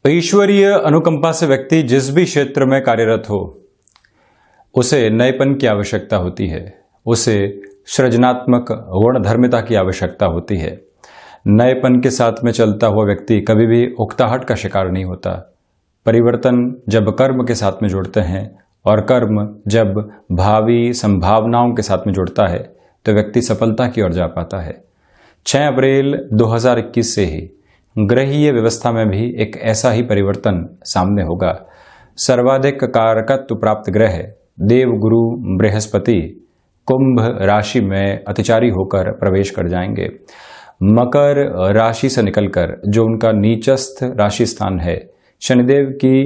ईश्वरीय अनुकंपा से व्यक्ति जिस भी क्षेत्र में कार्यरत हो, उसे नएपन की आवश्यकता होती है, उसे सृजनात्मक वर्णधर्मिता की आवश्यकता होती है। नएपन के साथ में चलता हुआ व्यक्ति कभी भी उकताहट का शिकार नहीं होता। परिवर्तन जब कर्म के साथ में जुड़ते हैं और कर्म जब भावी संभावनाओं के साथ में जुड़ता है तो व्यक्ति सफलता की ओर जा पाता है। 6 अप्रैल 2021 से ही ग्रहीय व्यवस्था में भी एक ऐसा ही परिवर्तन सामने होगा। सर्वाधिक कारकत्व प्राप्त ग्रह देवगुरु बृहस्पति कुंभ राशि में अतिचारी होकर प्रवेश कर जाएंगे। मकर राशि से निकलकर जो उनका नीचस्थ राशि स्थान है, शनिदेव की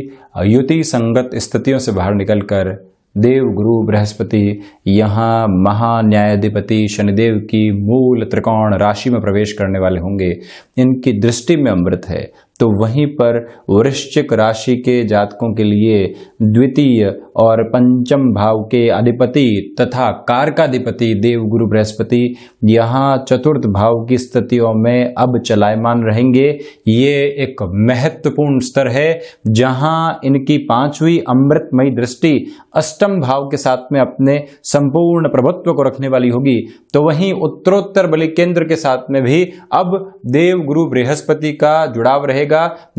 युति संगत स्थितियों से बाहर निकलकर देव गुरु बृहस्पति यहाँ महान्यायाधिपति शनिदेव की मूल त्रिकोण राशि में प्रवेश करने वाले होंगे। इनकी दृष्टि में अमृत है, तो वहीं पर वृश्चिक राशि के जातकों के लिए द्वितीय और पंचम भाव के अधिपति तथा कारकाधिपति देव गुरु बृहस्पति यहाँ चतुर्थ भाव की स्थितियों में अब चलायमान रहेंगे। ये एक महत्वपूर्ण स्तर है जहां इनकी 5वीं अमृतमयी दृष्टि अष्टम भाव के साथ में अपने संपूर्ण प्रभुत्व को रखने वाली होगी। तो वहीं उत्तरोत्तर बलि केंद्र के साथ में भी अब देव गुरु बृहस्पति का जुड़ाव रहेगा,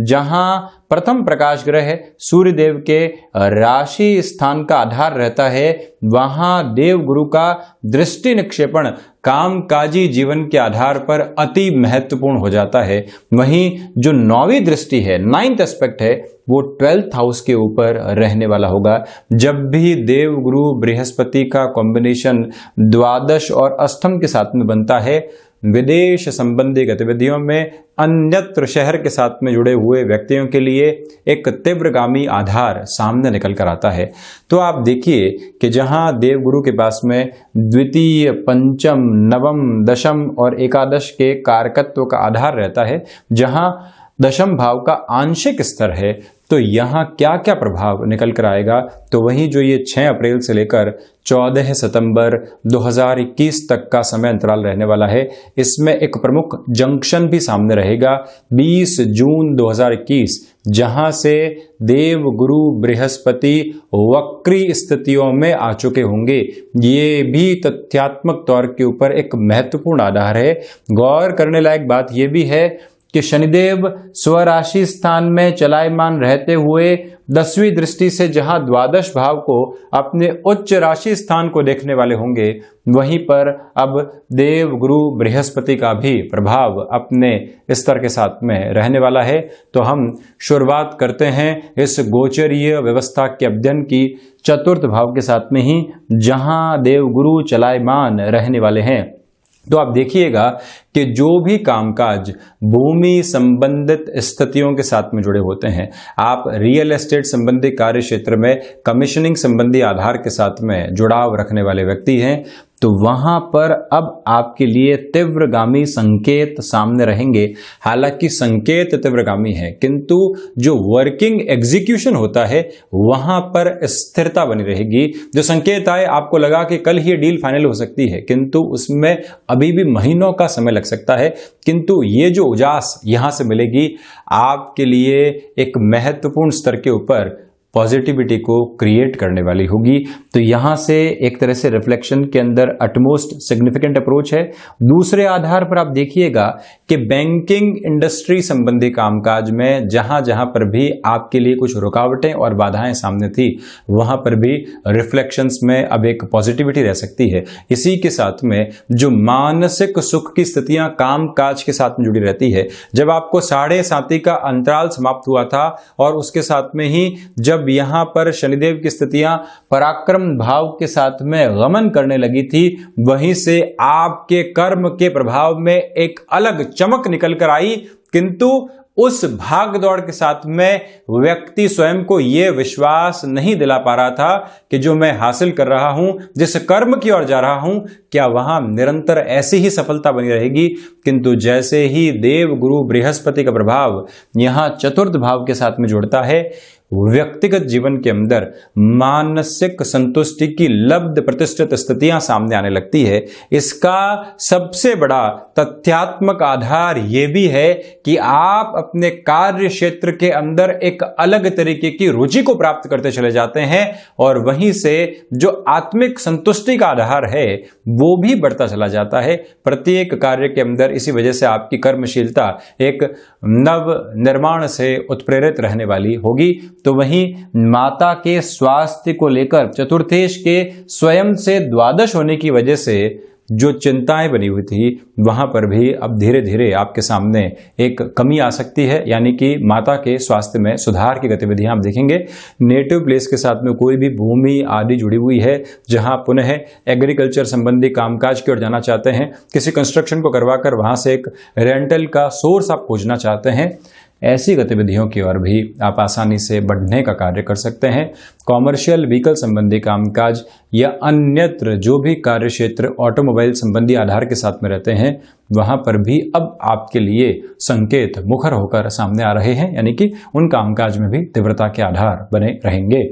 जहां प्रथम प्रकाश ग्रह सूर्य देव के राशि स्थान का आधार रहता है, वहां देव गुरु का दृष्टि निक्षेपण कामकाजी जीवन के आधार पर अति महत्वपूर्ण हो जाता है। वहीं जो 9वीं दृष्टि है, 9th एस्पेक्ट है, वो 12th हाउस के ऊपर रहने वाला होगा। जब भी देव गुरु बृहस्पति का कॉम्बिनेशन द्वादश और अष्टम के साथ में बनता है, विदेश संबंधी गतिविधियों में अन्यत्र शहर के साथ में जुड़े हुए व्यक्तियों के लिए एक तीव्रगामी आधार सामने निकल कर आता है। तो आप देखिए कि जहां देवगुरु के पास में द्वितीय, पंचम, नवम, दशम और एकादश के कारकत्व का आधार रहता है, जहां दशम भाव का आंशिक स्तर है, तो यहाँ क्या क्या प्रभाव निकल कर आएगा। तो वहीं जो ये 6 अप्रैल से लेकर 14 सितंबर 2021 तक का समय अंतराल रहने वाला है, इसमें एक प्रमुख जंक्शन भी सामने रहेगा 20 जून 2021, जहां से देव गुरु बृहस्पति वक्री स्थितियों में आ चुके होंगे। ये भी तथ्यात्मक तौर के ऊपर एक महत्वपूर्ण आधार है। गौर करने लायक बात यह भी है कि शनिदेव स्वराशि स्थान में चलायमान रहते हुए 10वीं दृष्टि से जहां द्वादश भाव को अपने उच्च राशि स्थान को देखने वाले होंगे, वहीं पर अब देव गुरु बृहस्पति का भी प्रभाव अपने स्तर के साथ में रहने वाला है। तो हम शुरुआत करते हैं इस गोचरीय व्यवस्था के अध्ययन की चतुर्थ भाव के साथ में ही, जहां देव गुरु चलायमान रहने वाले हैं। तो आप देखिएगा कि जो भी कामकाज भूमि संबंधित स्थितियों के साथ में जुड़े होते हैं, आप रियल एस्टेट संबंधी कार्य क्षेत्र में कमीशनिंग संबंधी आधार के साथ में जुड़ाव रखने वाले व्यक्ति हैं, तो वहां पर अब आपके लिए तीव्रगामी संकेत सामने रहेंगे। हालांकि संकेत तीव्रगामी है, किंतु जो वर्किंग एग्जीक्यूशन होता है वहां पर स्थिरता बनी रहेगी। जो संकेत आए, आपको लगा कि कल ही डील फाइनल हो सकती है, किंतु उसमें अभी भी महीनों का समय लग सकता है, किंतु ये जो उजास यहां से मिलेगी आपके लिए एक महत्वपूर्ण स्तर के ऊपर पॉजिटिविटी को क्रिएट करने वाली होगी। तो यहां से एक तरह से रिफ्लेक्शन के अंदर अटमोस्ट सिग्निफिकेंट अप्रोच है। दूसरे आधार पर आप देखिएगा कि बैंकिंग इंडस्ट्री संबंधी कामकाज में जहां जहां पर भी आपके लिए कुछ रुकावटें और बाधाएं सामने थी, वहां पर भी रिफ्लेक्शंस में अब एक पॉजिटिविटी रह सकती है। इसी के साथ में जो मानसिक सुख की स्थितियां कामकाज के साथ में जुड़ी रहती है, जब आपको 7.5 का अंतराल समाप्त हुआ था और उसके साथ में ही जब यहां पर शनिदेव की स्थितियां पराक्रम भाव के साथ में गमन करने लगी थी, वहीं से आपके कर्म के प्रभाव में एक अलग चमक निकल कर आई, किंतु उस भाग दौड़ के साथ में व्यक्ति स्वयं को यह विश्वास नहीं दिला पा रहा था कि जो मैं हासिल कर रहा हूं, जिस कर्म की ओर जा रहा हूं, क्या वहां निरंतर ऐसी ही सफलता बनी रहेगी। किंतु जैसे ही देव गुरु बृहस्पति का प्रभाव यहां चतुर्थ भाव के साथ में जुड़ता है, व्यक्तिगत जीवन के अंदर मानसिक संतुष्टि की लब्ध प्रतिष्ठित स्थितियां सामने आने लगती है। इसका सबसे बड़ा तथ्यात्मक आधार यह भी है कि आप अपने कार्य क्षेत्र के अंदर एक अलग तरीके की रुचि को प्राप्त करते चले जाते हैं और वहीं से जो आत्मिक संतुष्टि का आधार है वो भी बढ़ता चला जाता है प्रत्येक कार्य के अंदर। इसी वजह से आपकी कर्मशीलता एक नव निर्माण से उत्प्रेरित रहने वाली होगी। तो वहीं माता के स्वास्थ्य को लेकर चतुर्थेश के स्वयं से द्वादश होने की वजह से जो चिंताएं बनी हुई थी वहां पर भी अब धीरे धीरे आपके सामने एक कमी आ सकती है, यानी कि माता के स्वास्थ्य में सुधार की गतिविधियां आप देखेंगे। नेटिव प्लेस के साथ में कोई भी भूमि आदि जुड़ी हुई है, जहां पुनः एग्रीकल्चर संबंधी कामकाज की ओर जाना चाहते हैं, किसी कंस्ट्रक्शन को करवाकर वहां से एक रेंटल का सोर्स आप खोजना चाहते हैं, ऐसी गतिविधियों की ओर भी आप आसानी से बढ़ने का कार्य कर सकते हैं। कॉमर्शियल व्हीकल संबंधी कामकाज या अन्यत्र जो भी कार्य क्षेत्र ऑटोमोबाइल संबंधी आधार के साथ में रहते हैं वहां पर भी अब आपके लिए संकेत मुखर होकर सामने आ रहे हैं, यानी कि उन कामकाज में भी तीव्रता के आधार बने रहेंगे।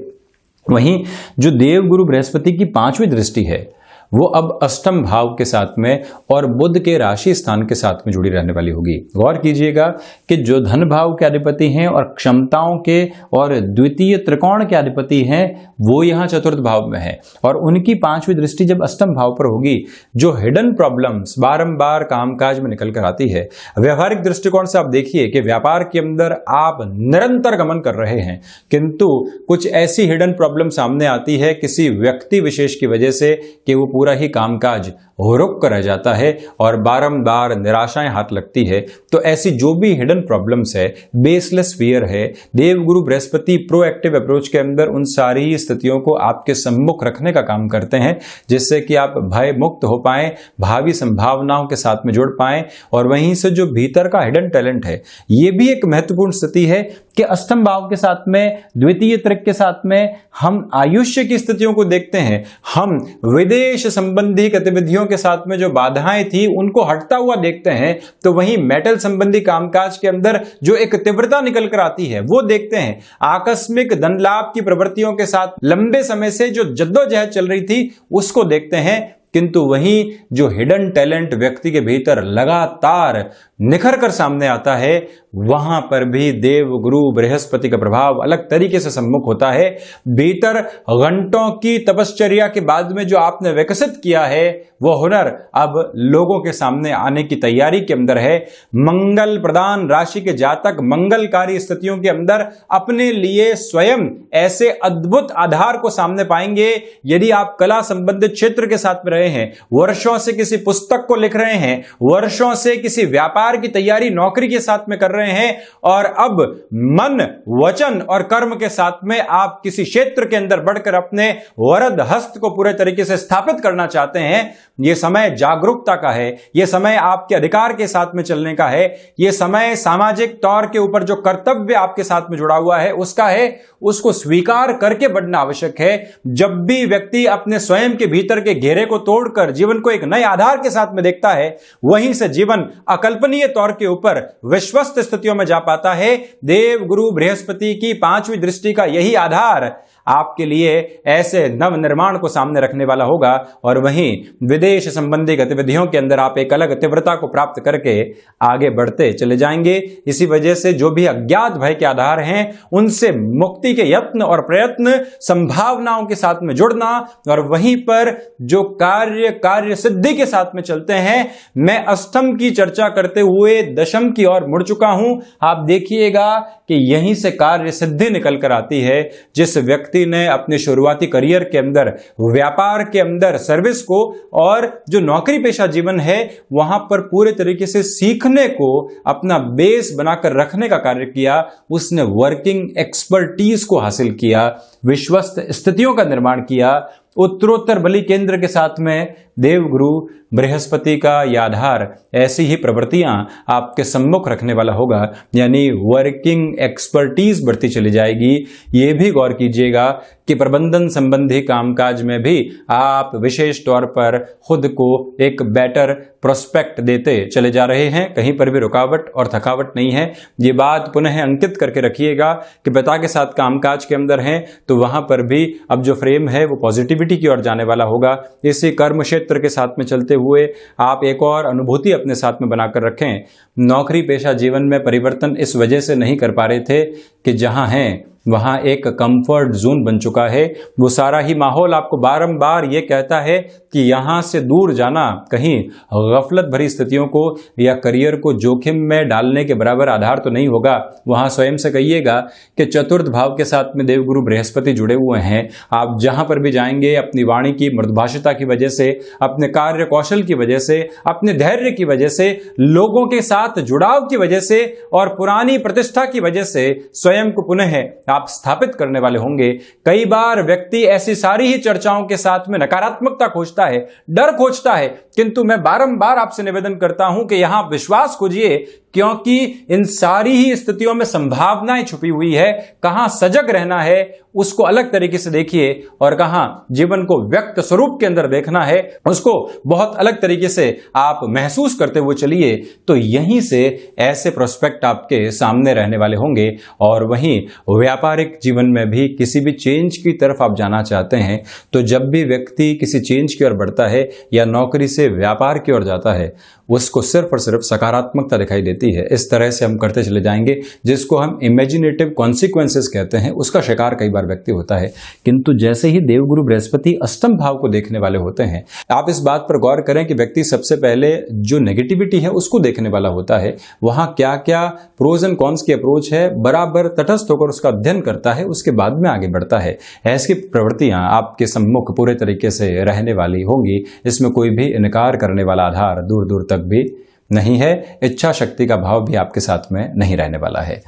वहीं जो देवगुरु बृहस्पति की 5वीं दृष्टि है वो अब अष्टम भाव के साथ में और बुध के राशि स्थान के साथ में जुड़ी रहने वाली होगी। गौर कीजिएगा कि जो धन भाव के अधिपति हैं और क्षमताओं के और द्वितीय त्रिकोण के अधिपति हैं वो यहाँ चतुर्थ भाव में है और उनकी 5वीं दृष्टि जब अष्टम भाव पर होगी, जो हिडन प्रॉब्लम्स बारंबार कामकाज में निकल कर आती है, व्यवहारिक दृष्टिकोण से आप देखिए कि व्यापार के अंदर आप निरंतर गमन कर रहे हैं किंतु कुछ ऐसी हिडन प्रॉब्लम सामने आती है किसी व्यक्ति विशेष की वजह से कि वो पूरा ही कामकाज रुक कर रह जाता है और बारंबार निराशाएं हाथ लगती है। तो ऐसी जो भी हिडन प्रॉब्लम्स है, बेसलेस फियर है, देवगुरु बृहस्पति प्रोएक्टिव अप्रोच के अंदर उन सारी स्थितियों को आपके सम्मुख रखने का काम करते हैं जिससे कि आप भय मुक्त हो पाएं, भावी संभावनाओं के साथ में जुड़ पाएं। और वहीं से जो भीतर का हिडन टैलेंट है ये भी एक महत्वपूर्ण स्थिति है कि अष्टम भाव के साथ में द्वितीय त्रिक के साथ में हम आयुष्य की स्थितियों को देखते हैं, हम विदेश संबंधी गतिविधियों के साथ में जो बाधाएं थी उनको हटता हुआ देखते हैं। तो वहीं मेटल संबंधी कामकाज के अंदर जो एक तीव्रता निकल कर आती है वो देखते हैं। आकस्मिक धन लाभ की प्रवृत्तियों के साथ लंबे समय से जो जद्दोजहद चल रही थी उसको देखते हैं। किंतु वहीं जो हिडन टैलेंट व्यक्ति के भीतर लगातार निखर कर सामने आता है वहां पर भी देव गुरु बृहस्पति का प्रभाव अलग तरीके से सम्मुख होता है। भीतर घंटों की तपश्चर्या के बाद में जो आपने विकसित किया है वह हुनर अब लोगों के सामने आने की तैयारी के अंदर है। मंगल प्रदान राशि के जातक मंगलकारी स्थितियों के अंदर अपने लिए स्वयं ऐसे अद्भुत आधार को सामने पाएंगे। यदि आप कला संबंधित क्षेत्र के साथ में रहे हैं, वर्षों से किसी पुस्तक को लिख रहे हैं, वर्षों से किसी व्यापार की तैयारी नौकरी के साथ में कर रहे हैं और अब मन वचन और कर्म के साथ में आप किसी क्षेत्र के अंदर बढ़कर अपने वरद हस्त को पूरे तरीके से स्थापित करना चाहते हैं, यह समय जागरूकता का है, यह समय आपके अधिकार के साथ में चलने का है, यह समय सामाजिक तौर के ऊपर जो कर्तव्य आपके साथ में जुड़ा हुआ है उसका है, उसको स्वीकार करके बढ़ना आवश्यक है। जब भी व्यक्ति अपने स्वयं के भीतर के घेरे को तोड़कर जीवन को एक नए आधार के साथ में देखता है वहीं से जीवन अकल्पनीय तौर के ऊपर विश्वस्त स्थितियों में जा पाता है। देव गुरु बृहस्पति की 5वीं दृष्टि का यही आधार आपके लिए ऐसे नव निर्माण को सामने रखने वाला होगा और वहीं विदेश संबंधी गतिविधियों के अंदर आप एक अलग तीव्रता को प्राप्त करके आगे बढ़ते चले जाएंगे। इसी वजह से जो भी अज्ञात भय के आधार हैं उनसे मुक्ति के यत्न और प्रयत्न, संभावनाओं के साथ में जुड़ना और वहीं पर जो कार्य सिद्धि के साथ में चलते हैं। मैं अष्टम की चर्चा करते हुए दशम की ओर मुड़ चुका हूं। आप देखिएगा कि यहीं से कार्य सिद्धि निकल कर आती है। जिस व्यक्ति ने अपने शुरुआती करियर के अंदर, व्यापार के अंदर सर्विस को और जो नौकरी पेशा जीवन है वहां पर पूरे तरीके से सीखने को अपना बेस बनाकर रखने का कार्य किया, उसने वर्किंग एक्सपर्टीज को हासिल किया, विश्वस्त स्थितियों का निर्माण किया, उत्तरोत्तर बलि केंद्र के साथ में देवगुरु बृहस्पति का यह आधार ऐसी ही प्रवृत्तियां आपके सम्मुख रखने वाला होगा, यानी वर्किंग एक्सपर्टीज बढ़ती चली जाएगी। यह भी गौर कीजिएगा कि प्रबंधन संबंधी कामकाज में भी आप विशेष तौर पर खुद को एक बेटर प्रोस्पेक्ट देते चले जा रहे हैं। कहीं पर भी रुकावट और थकावट नहीं है। ये बात पुनः अंकित करके रखिएगा कि पिता के साथ कामकाज के अंदर हैं तो वहां पर भी अब जो फ्रेम है वो पॉजिटिविटी की ओर जाने वाला होगा। इसी कर्म क्षेत्र के साथ में चलते हुए आप एक और अनुभूति अपने साथ में बनाकर रखें। नौकरी पेशा जीवन में परिवर्तन इस वजह से नहीं कर पा रहे थे कि जहां हैं वहां एक कंफर्ट जोन बन चुका है। वो सारा ही माहौल आपको बारंबार ये कहता है कि यहां से दूर जाना कहीं गफलत भरी स्थितियों को या करियर को जोखिम में डालने के बराबर आधार तो नहीं होगा। वहां स्वयं से कहिएगा कि चतुर्थ भाव के साथ में देवगुरु बृहस्पति जुड़े हुए हैं। आप जहां पर भी जाएंगे अपनी वाणी की मृदुभाषिता की वजह से, अपने कार्य कौशल की वजह से, अपने धैर्य की वजह से, लोगों के साथ जुड़ाव की वजह से और पुरानी प्रतिष्ठा की वजह से स्वयं को पुनः आप स्थापित करने वाले होंगे। कई बार व्यक्ति ऐसी सारी ही चर्चाओं के साथ में नकारात्मकता खोजता है, डर खोजता है, किंतु मैं बारंबार आपसे निवेदन करता हूं कि यहां विश्वास खोजिए, क्योंकि इन सारी ही स्थितियों में संभावनाएं छुपी हुई है। कहां सजग रहना है उसको अलग तरीके से देखिए और कहां जीवन को व्यक्त स्वरूप के अंदर देखना है उसको बहुत अलग तरीके से आप महसूस करते हुए चलिए। तो यहीं से ऐसे प्रोस्पेक्ट आपके सामने रहने वाले होंगे। और वहीं व्यापारिक जीवन में भी किसी भी चेंज की तरफ आप जाना चाहते हैं तो जब भी व्यक्ति किसी चेंज की ओर बढ़ता है या नौकरी से व्यापार की ओर जाता है उसको सिर्फ और सिर्फ सकारात्मकता दिखाई देती है। इस तरह से हम करते चले जाएंगे, जिसको हम इमेजिनेटिव कॉन्सिक्वेंसेस कहते हैं, उसका शिकार कई बार व्यक्ति होता है। किंतु जैसे ही देवगुरु बृहस्पति अष्टम भाव को देखने वाले होते हैं, आप इस बात पर गौर करें कि व्यक्ति सबसे पहले जो नेगेटिविटी है उसको देखने वाला होता है। वहां क्या क्या प्रोज एंड कॉन्स की अप्रोच है बराबर तटस्थ होकर उसका अध्ययन करता है, उसके बाद में आगे बढ़ता है। ऐसी प्रवृत्तियां आपके सम्मुख पूरे तरीके से रहने वाली होंगी। इसमें कोई भी इनकार करने वाला आधार दूर दूर तक भी नहीं है। इच्छा शक्ति का भाव भी आपके साथ में नहीं रहने वाला है।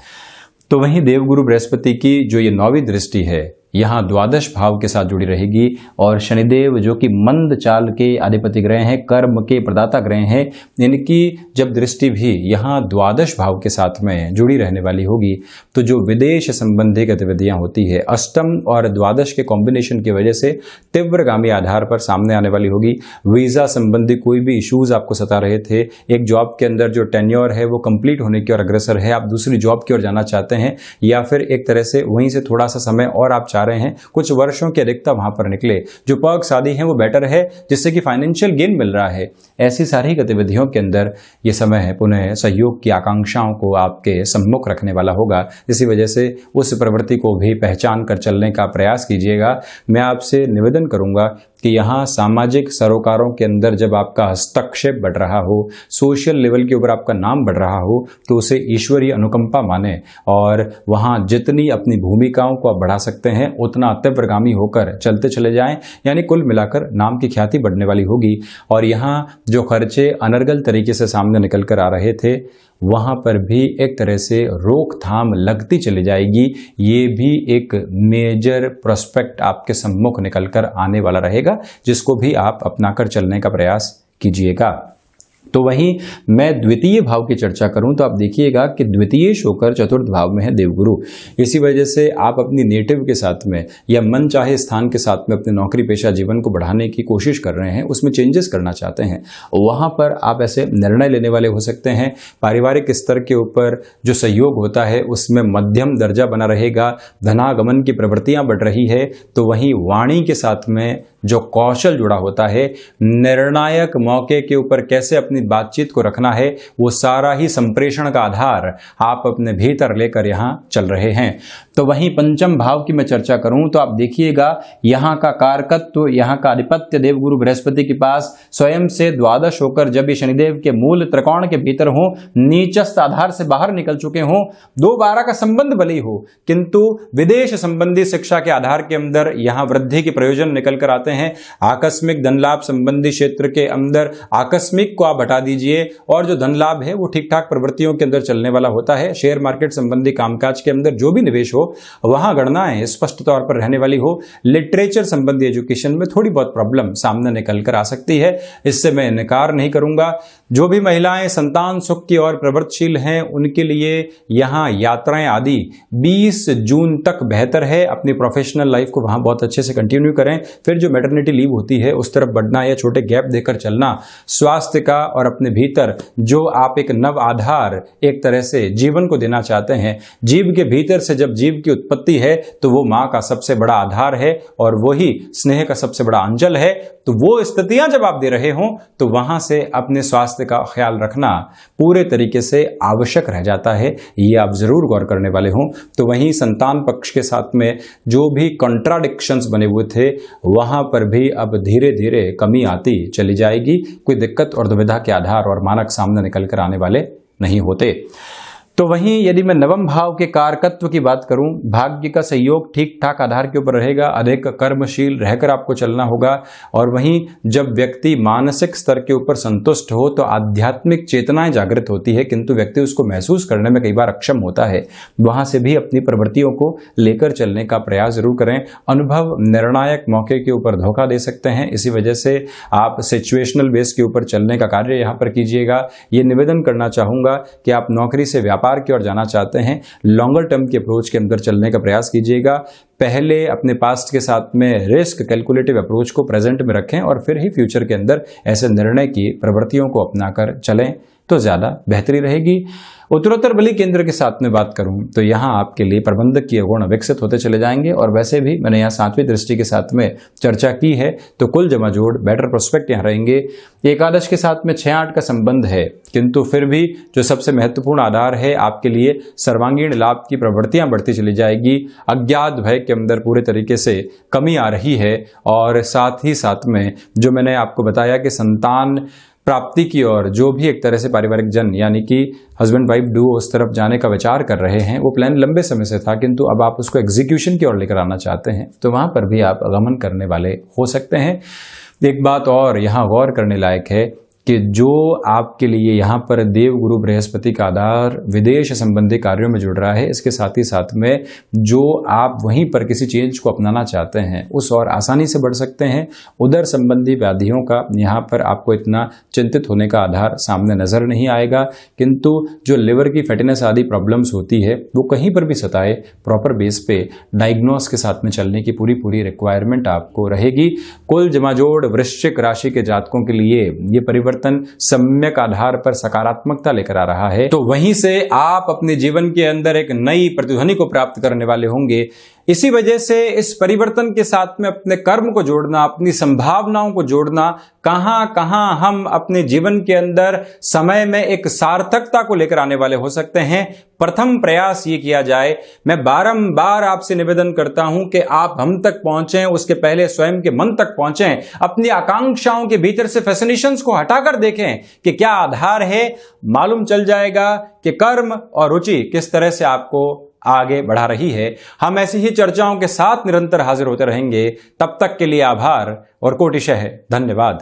तो वहीं देवगुरु बृहस्पति की जो ये 9वीं दृष्टि है यहाँ द्वादश भाव के साथ जुड़ी रहेगी। और शनिदेव जो कि मंद चाल के अधिपति ग्रह हैं, कर्म के प्रदाता ग्रह हैं, इनकी जब दृष्टि भी यहाँ द्वादश भाव के साथ में जुड़ी रहने वाली होगी तो जो विदेश संबंधी गतिविधियां होती है अष्टम और द्वादश के कॉम्बिनेशन की वजह से तीव्रगामी आधार पर सामने आने वाली होगी। वीजा संबंधी कोई भी इश्यूज आपको सता रहे थे, एक जॉब के अंदर जो टेन्योर है वो कंप्लीट होने की ओर अग्रसर है, आप दूसरी जॉब की ओर जाना चाहते हैं या फिर एक तरह से वहीं से थोड़ा सा समय और आप रहे हैं, कुछ वर्षों की अधिकता वहां पर निकले, जो पर्क्स आदि हैं वो बेटर है जिससे कि फाइनेंशियल गेन मिल रहा है। ऐसी सारी गतिविधियों के अंदर ये समय है पुनः सहयोग की आकांक्षाओं को आपके सम्मुख रखने वाला होगा। इसी वजह से उस प्रवृत्ति को भी पहचान कर चलने का प्रयास कीजिएगा। मैं आपसे निवेदन करूंगा कि यहाँ सामाजिक सरोकारों के अंदर जब आपका हस्तक्षेप बढ़ रहा हो, सोशल लेवल के ऊपर आपका नाम बढ़ रहा हो, तो उसे ईश्वरीय अनुकंपा माने और वहाँ जितनी अपनी भूमिकाओं को आप बढ़ा सकते हैं उतना तीव्रगामी होकर चलते चले जाएं। यानी कुल मिलाकर नाम की ख्याति बढ़ने वाली होगी। और यहाँ जो खर्चे अनर्गल तरीके से सामने निकल कर आ रहे थे वहां पर भी एक तरह से रोकथाम लगती चली जाएगी। ये भी एक मेजर प्रोस्पेक्ट आपके सम्मुख निकलकर आने वाला रहेगा, जिसको भी आप अपनाकर चलने का प्रयास कीजिएगा। तो वहीं मैं द्वितीय भाव की चर्चा करूं तो आप देखिएगा कि द्वितीय होकर चतुर्थ भाव में है देवगुरु। इसी वजह से आप अपनी नेटिव के साथ में या मन चाहे स्थान के साथ में अपने नौकरी पेशा जीवन को बढ़ाने की कोशिश कर रहे हैं, उसमें चेंजेस करना चाहते हैं, वहां पर आप ऐसे निर्णय लेने वाले हो सकते हैं। पारिवारिक स्तर के ऊपर जो सहयोग होता है उसमें मध्यम दर्जा बना रहेगा। धनागमन की प्रवृत्तियां बढ़ रही है। तो वहीं वाणी के साथ में जो कौशल जुड़ा होता है, निर्णायक मौके के ऊपर कैसे अपनी बातचीत को रखना है, वो सारा ही संप्रेषण का आधार आप अपने भीतर लेकर यहाँ चल रहे हैं। तो वहीं पंचम भाव की मैं चर्चा करूं तो आप देखिएगा यहाँ का कारकत्व, यहाँ का आधिपत्य देवगुरु बृहस्पति के पास स्वयं से द्वादश होकर जब ये शनिदेव के मूल त्रिकोण के भीतर हो, नीचस्थ आधार से बाहर निकल चुके हों, 2-12 का संबंध भले ही हो, किंतु विदेश संबंधी शिक्षा के आधार के अंदर यहाँ वृद्धि के प्रयोजन निकल कर आते हैं। आकस्मिक धन लाभ संबंधी क्षेत्र के अंदर आकस्मिक को आप हटा दीजिए और जो धन लाभ है वो ठीक ठाक प्रवृत्तियों के अंदर चलने वाला होता है। शेयर मार्केट संबंधी कामकाज के अंदर जो भी निवेश हो वहां गणनाएं स्पष्ट तौर पर रहने वाली हो। लिटरेचर संबंधी एजुकेशन में थोड़ी बहुत प्रॉब्लम सामने निकल कर आ सकती है, इससे मैं इनकार नहीं करूंगा। जो भी महिलाएं संतान सुख की ओर प्रवृत्तशील हैं उनके लिए यहाँ यात्राएं आदि 20 जून तक बेहतर है। अपनी प्रोफेशनल लाइफ को वहां बहुत अच्छे से कंटिन्यू करें। फिर जो मैटरनिटी लीव होती है उस तरफ बढ़ना या छोटे गैप देकर चलना, स्वास्थ्य का और अपने भीतर जो आप एक नव आधार एक तरह से जीवन को देना चाहते हैं, जीव के भीतर से जब जीव की उत्पत्ति है तो वो माँ का सबसे बड़ा आधार है और वही स्नेह का सबसे बड़ा अंजल है। तो वो स्थितियां जब आप दे रहे हों तो वहां से अपने स्वास्थ्य का ख्याल रखना पूरे तरीके से आवश्यक रह जाता है, ये आप जरूर गौर करने वाले हों। तो वहीं संतान पक्ष के साथ में जो भी कॉन्ट्राडिक्शंस बने हुए थे वहां पर भी अब धीरे धीरे कमी आती चली जाएगी। कोई दिक्कत और दुविधा के आधार और मानक सामने निकल कर आने वाले नहीं होते। तो वहीं यदि मैं नवम भाव के कारकत्व की बात करूं, भाग्य का सहयोग ठीक ठाक आधार के ऊपर रहेगा, अधिक कर्मशील रहकर आपको चलना होगा। और वहीं जब व्यक्ति मानसिक स्तर के ऊपर संतुष्ट हो तो आध्यात्मिक चेतनाएं जागृत होती है, किंतु व्यक्ति उसको महसूस करने में कई बार अक्षम होता है। वहां से भी अपनी प्रवृत्तियों को लेकर चलने का प्रयास जरूर करें। अनुभव निर्णायक मौके के ऊपर धोखा दे सकते हैं, इसी वजह से आप सिचुएशनल बेस के ऊपर चलने का कार्य यहाँ पर कीजिएगा। ये निवेदन करना चाहूंगा कि आप नौकरी से व्यापार की ओर जाना चाहते हैं, लॉन्गर टर्म के अप्रोच के अंदर चलने का प्रयास कीजिएगा। पहले अपने पास्ट के साथ में रिस्क कैलकुलेटिव अप्रोच को प्रेजेंट में रखें और फिर ही फ्यूचर के अंदर ऐसे निर्णय की प्रवृत्तियों को अपनाकर चलें तो ज्यादा बेहतरी रहेगी। उत्तरोत्तर बलि केंद्र के साथ में बात करूं तो यहाँ आपके लिए प्रबंधक के गुण विकसित होते चले जाएंगे। और वैसे भी मैंने यहाँ 7वीं दृष्टि के साथ में चर्चा की है तो कुल जमा जोड़ बेटर प्रोस्पेक्ट यहाँ रहेंगे। एकादश के साथ में 6-8 का संबंध है, किंतु फिर भी जो सबसे महत्वपूर्ण आधार है आपके लिए सर्वांगीण लाभ की प्रवृत्तियां बढ़ती चली जाएगी। अज्ञात भय के अंदर पूरे तरीके से कमी आ रही है। और साथ ही साथ में जो मैंने आपको बताया कि संतान प्राप्ति की ओर जो भी एक तरह से पारिवारिक जन यानी कि हस्बैंड वाइफ डुओ उस तरफ जाने का विचार कर रहे हैं, वो प्लान लंबे समय से था, किंतु अब आप उसको एग्जीक्यूशन की ओर लेकर आना चाहते हैं, तो वहां पर भी आप आगमन करने वाले हो सकते हैं। एक बात और यहाँ गौर करने लायक है कि जो आपके लिए यहाँ पर देव गुरु बृहस्पति का आधार विदेश संबंधी कार्यों में जुड़ रहा है, इसके साथ ही साथ में जो आप वहीं पर किसी चेंज को अपनाना चाहते हैं उस और आसानी से बढ़ सकते हैं। उदर संबंधी व्याधियों का यहाँ पर आपको इतना चिंतित होने का आधार सामने नजर नहीं आएगा, किंतु जो लिवर की फैटीनेस आदि प्रॉब्लम्स होती है वो कहीं पर भी सताए, प्रॉपर बेस पे डायग्नोस के साथ में चलने की पूरी रिक्वायरमेंट आपको रहेगी। कुल जमाजोड़ वृश्चिक राशि के जातकों के लिए ये परिवर्तन सम्यक आधार पर सकारात्मकता लेकर आ रहा है। तो वहीं से आप अपने जीवन के अंदर एक नई प्रतिध्वनि को प्राप्त करने वाले होंगे। इसी वजह से इस परिवर्तन के साथ में अपने कर्म को जोड़ना, अपनी संभावनाओं को जोड़ना, कहां कहां हम अपने जीवन के अंदर समय में एक सार्थकता को लेकर आने वाले हो सकते हैं, प्रथम प्रयास ये किया जाए। मैं बारंबार आपसे निवेदन करता हूं कि आप हम तक पहुंचें, उसके पहले स्वयं के मन तक पहुंचें, अपनी आकांक्षाओं के भीतर से फैसिनेशंस को हटाकर देखें कि क्या आधार है। मालूम चल जाएगा कि कर्म और रुचि किस तरह से आपको आगे बढ़ा रही है। हम ऐसी ही चर्चाओं के साथ निरंतर हाजिर होते रहेंगे। तब तक के लिए आभार और कोटिशः धन्यवाद।